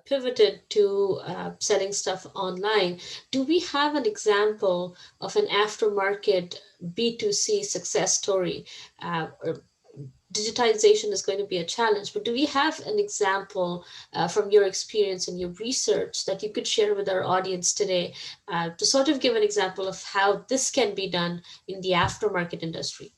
pivoted to selling stuff online. Do we have an example of an aftermarket B2C success story? Digitization is going to be a challenge, but do we have an example from your experience and your research that you could share with our audience today to sort of give an example of how this can be done in the aftermarket industry?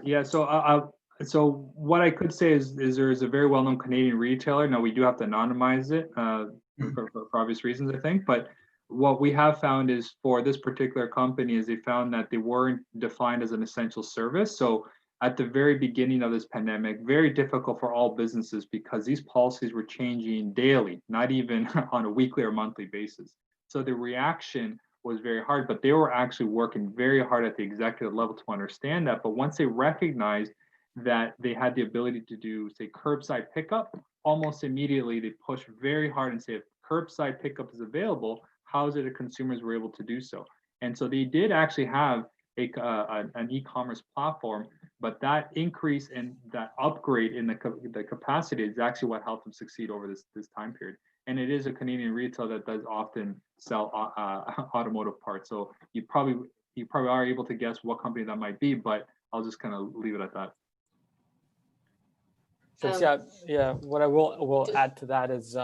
Yeah, so what I could say is there is a very well-known Canadian retailer. Now, we do have to anonymize it for obvious reasons, I think. But what we have found is, for this particular company, is they found that they weren't defined as an essential service. So at the very beginning of this pandemic, very difficult for all businesses, because these policies were changing daily, not even on a weekly or monthly basis. So the reaction was very hard, but they were actually working very hard at the executive level to understand that. But once they recognized that they had the ability to do, say, curbside pickup, almost immediately they pushed very hard and say, if curbside pickup is available, how is it that consumers were able to do so? And so they did actually have an e-commerce platform, but that increase and that upgrade in the capacity is actually what helped them succeed over this time period. And it is a Canadian retailer that does often sell automotive parts. So you probably are able to guess what company that might be, but I'll just kind of leave it at that. Yeah. What I will add to that is,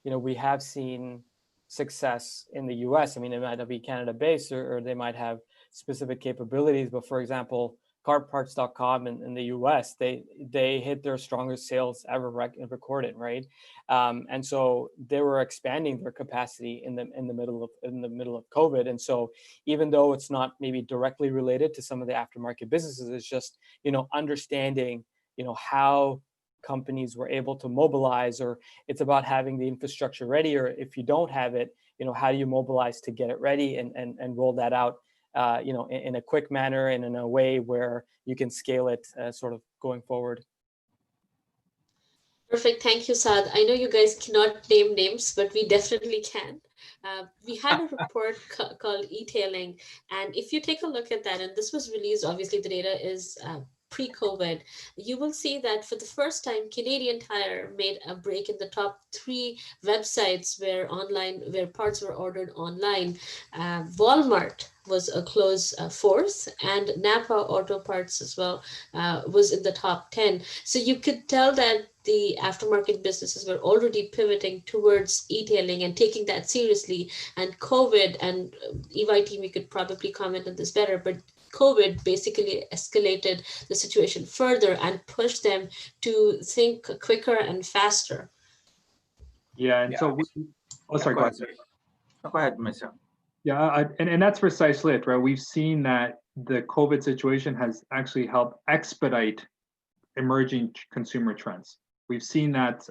we have seen success in the U.S. I mean, it might not be Canada-based, or they might have specific capabilities. But for example, carparts.com in the U.S., they hit their strongest sales ever recorded, right? And so they were expanding their capacity in the middle of COVID. And so even though it's not maybe directly related to some of the aftermarket businesses, it's just understanding how companies were able to mobilize, or it's about having the infrastructure ready, or if you don't have it, how do you mobilize to get it ready and roll that out in a quick manner and in a way where you can scale it sort of going forward. Perfect. Thank you, Saad. I know you guys cannot name names, but we definitely can. We had a report called E-tailing, and if you take a look at that, and this was released, obviously the data is pre-COVID, you will see that for the first time, Canadian Tire made a break in the top 3 websites where parts were ordered online. Walmart was a close 4th, and Napa Auto Parts as well was in the top 10. So you could tell that the aftermarket businesses were already pivoting towards e-tailing and taking that seriously. And COVID, and EY team, we could probably comment on this better, but COVID basically escalated the situation further and pushed them to think quicker and faster. Yeah, and so sorry, go ahead. Go ahead, Marcel. Yeah, and that's precisely it, right? We've seen that the COVID situation has actually helped expedite emerging consumer trends. We've seen that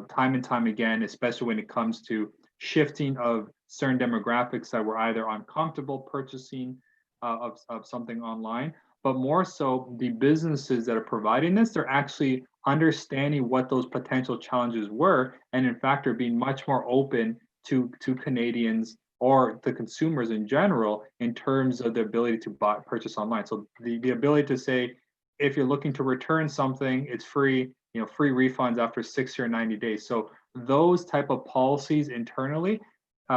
time and time again, especially when it comes to shifting of certain demographics that were either uncomfortable purchasing of something online, but more so the businesses that are providing this, they're actually understanding what those potential challenges were, and in fact are being much more open to Canadians or the consumers in general in terms of the ability to purchase online. So the ability to say, if you're looking to return something, it's free, free refunds after 60 or 90 days. So those type of policies internally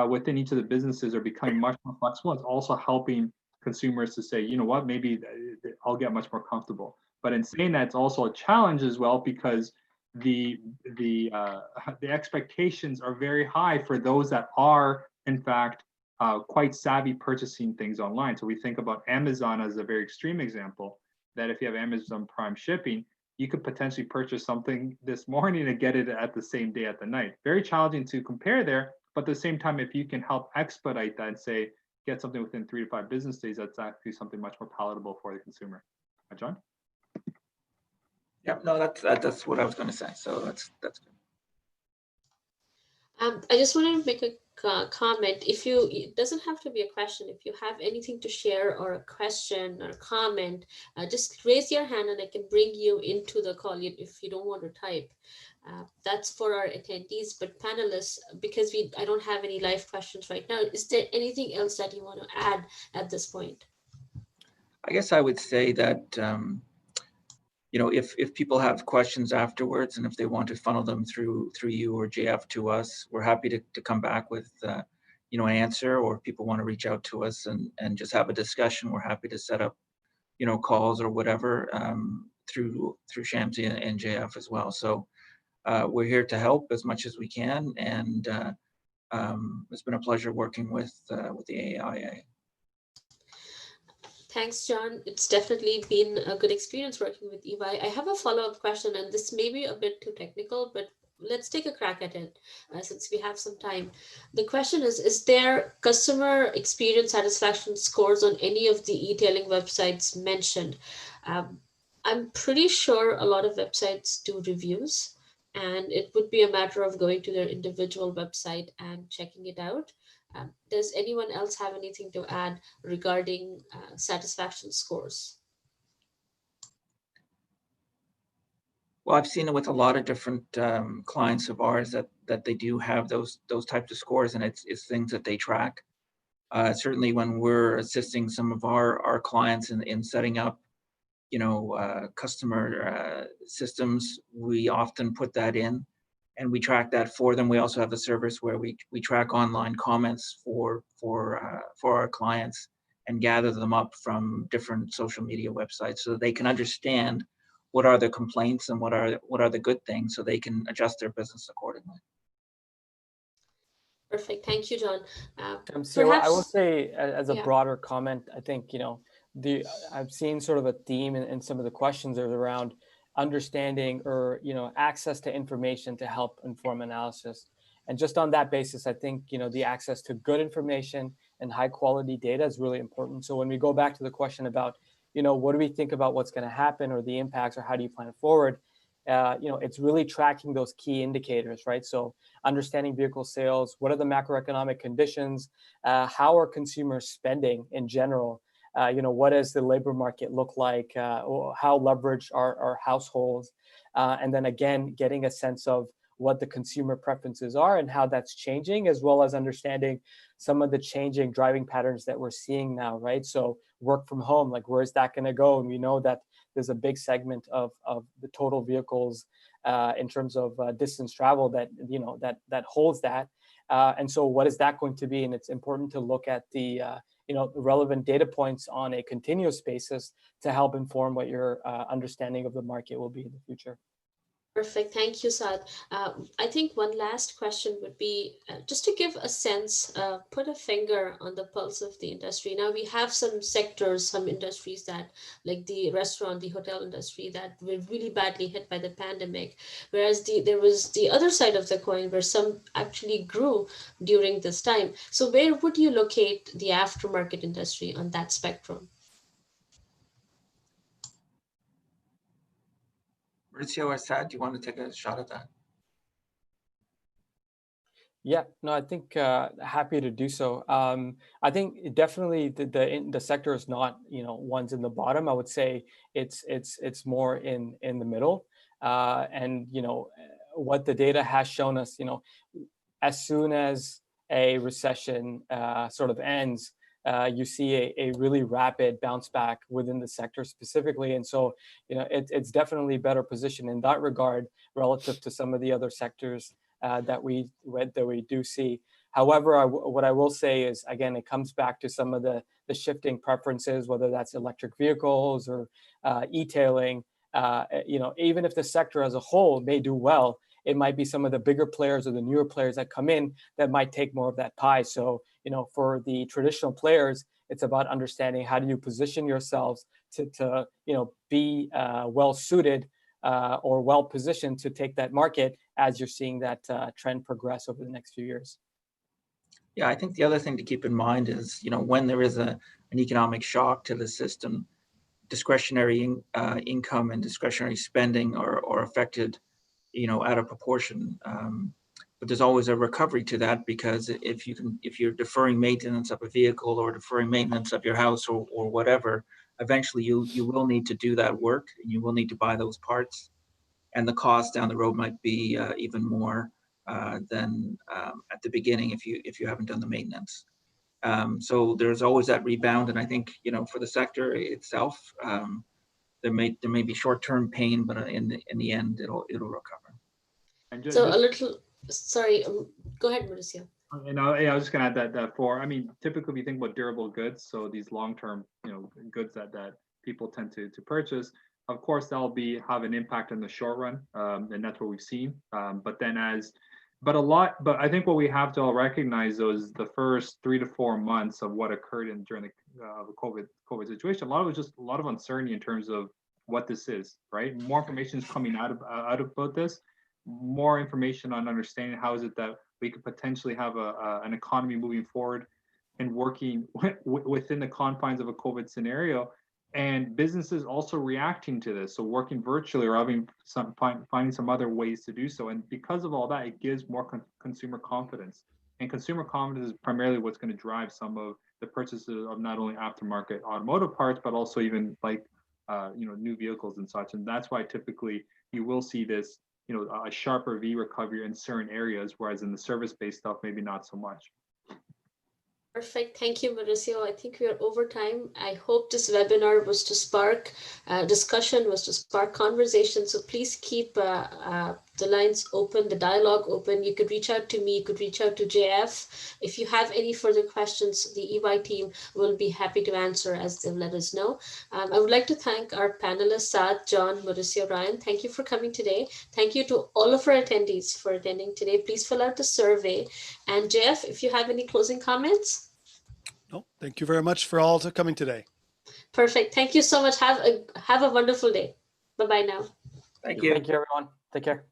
within each of the businesses are becoming much more flexible. It's also helping consumers to say, you know what, maybe I'll get much more comfortable. But in saying that, it's also a challenge as well, because the expectations are very high for those that are in fact quite savvy purchasing things online. So we think about Amazon as a very extreme example, that if you have Amazon Prime shipping, you could potentially purchase something this morning and get it at the same day at the night. Very challenging to compare there, but at the same time, if you can help expedite that and say, get something within 3 to 5 business days, that's actually something much more palatable for the consumer. John? Yeah, no, that's what I was going to say. So that's good. I just wanted to make a comment. It doesn't have to be a question. If you have anything to share or a question or comment, just raise your hand and I can bring you into the call if you don't want to type. That's for our attendees, but panelists, because I don't have any live questions right now. Is there anything else that you want to add at this point? I guess I would say that if people have questions afterwards, and if they want to funnel them through you or JF to us, we're happy to come back with an answer. Or if people want to reach out to us and just have a discussion, we're happy to set up calls or whatever through Shamsi and JF as well. So we're here to help as much as we can, and it's been a pleasure working with the AIA. Thanks, John. It's definitely been a good experience working with EY. I have a follow-up question, and this may be a bit too technical, but let's take a crack at it since we have some time. The question is there customer experience satisfaction scores on any of the e-tailing websites mentioned? I'm pretty sure a lot of websites do reviews, and it would be a matter of going to their individual website and checking it out. Does anyone else have anything to add regarding satisfaction scores? Well, I've seen it with a lot of different clients of ours that they do have those types of scores, and it's things that they track. Certainly, when we're assisting some of our clients in setting up, customer systems, we often put that in, and we track that for them. We also have a service where we track online comments for our clients and gather them up from different social media websites so that they can understand what are the complaints and what are the good things, so they can adjust their business accordingly. Perfect. Thank you, John. So I will say, as a broader comment, I think I've seen sort of a theme in some of the questions around understanding or access to information to help inform analysis. And just on that basis, I think the access to good information and high quality data is really important. So when we go back to the question about what do we think about what's going to happen or the impacts, or how do you plan forward? It's really tracking those key indicators, right? So understanding vehicle sales, what are the macroeconomic conditions? How are consumers spending in general? What does the labor market look like? How leveraged are households? And then again, getting a sense of what the consumer preferences are and how that's changing, as well as understanding some of the changing driving patterns that we're seeing now, right? So work from home, like where is that going to go? And we know that there's a big segment of the total vehicles in terms of distance travel that that holds that. And so what is that going to be? And it's important to look at the relevant data points on a continuous basis to help inform what your understanding of the market will be in the future. Perfect. Thank you, Saad. I think one last question would be just to give a sense, put a finger on the pulse of the industry. Now, we have some sectors, some industries that, like the restaurant, the hotel industry, that were really badly hit by the pandemic, whereas there was the other side of the coin where some actually grew during this time. So where would you locate the aftermarket industry on that spectrum? Mauricio or Saad, do you want to take a shot at that? Yeah, no, I think happy to do so. I think definitely the sector is not ones in the bottom. I would say it's more in the middle, and what the data has shown us, as soon as a recession sort of ends, you see a really rapid bounce back within the sector specifically. And so, it's definitely better positioned in that regard relative to some of the other sectors that we do see. However, what I will say is, again, it comes back to some of the shifting preferences, whether that's electric vehicles or e-tailing. Even if the sector as a whole may do well, it might be some of the bigger players or the newer players that come in that might take more of that pie. So, for the traditional players, it's about understanding how do you position yourselves to be well suited or well positioned to take that market as you're seeing that trend progress over the next few years. Yeah, I think the other thing to keep in mind is, when there is an economic shock to the system, discretionary income and discretionary spending are affected, out of proportion. But there's always a recovery to that, because if you're deferring maintenance of a vehicle or deferring maintenance of your house or whatever, eventually you will need to do that work, and you will need to buy those parts, and the cost down the road might be even more than at the beginning if you haven't done the maintenance. So there's always that rebound, and I think for the sector itself, there may be short-term pain, but in the end, it'll recover. And So a little, sorry, go ahead, Mauricio. And I was just gonna add that typically we think about durable goods, so these long-term, goods that people tend to purchase. Of course, that'll have an impact in the short run, and that's what we've seen. But I think what we have to all recognize, though, is the first 3 to 4 months of what occurred during the COVID situation. A lot of uncertainty in terms of what this is, right? More information is coming out about this. More information on understanding how is it that we could potentially have an economy moving forward and working within the confines of a COVID scenario, and businesses also reacting to this, so working virtually or finding some other ways to do so. And because of all that, it gives more consumer confidence, and consumer confidence is primarily what's going to drive some of the purchases of not only aftermarket automotive parts, but also even like new vehicles and such. And that's why typically you will see this a sharper V recovery in certain areas, whereas in the service-based stuff, maybe not so much. Perfect. Thank you, Mauricio. I think we are over time. I hope this webinar was to spark discussion, was to spark conversation. So please keep the lines open, the dialogue open. You could reach out to me, you could reach out to JF. If you have any further questions, the EY team will be happy to answer as they let us know. I would like to thank our panelists, Saad, John, Mauricio, Ryan. Thank you for coming today. Thank you to all of our attendees for attending today. Please fill out the survey. And JF, if you have any closing comments? No, thank you very much for all coming today. Perfect. Thank you so much. Have a wonderful day. Bye-bye now. Thank you. Thank you, everyone. Take care.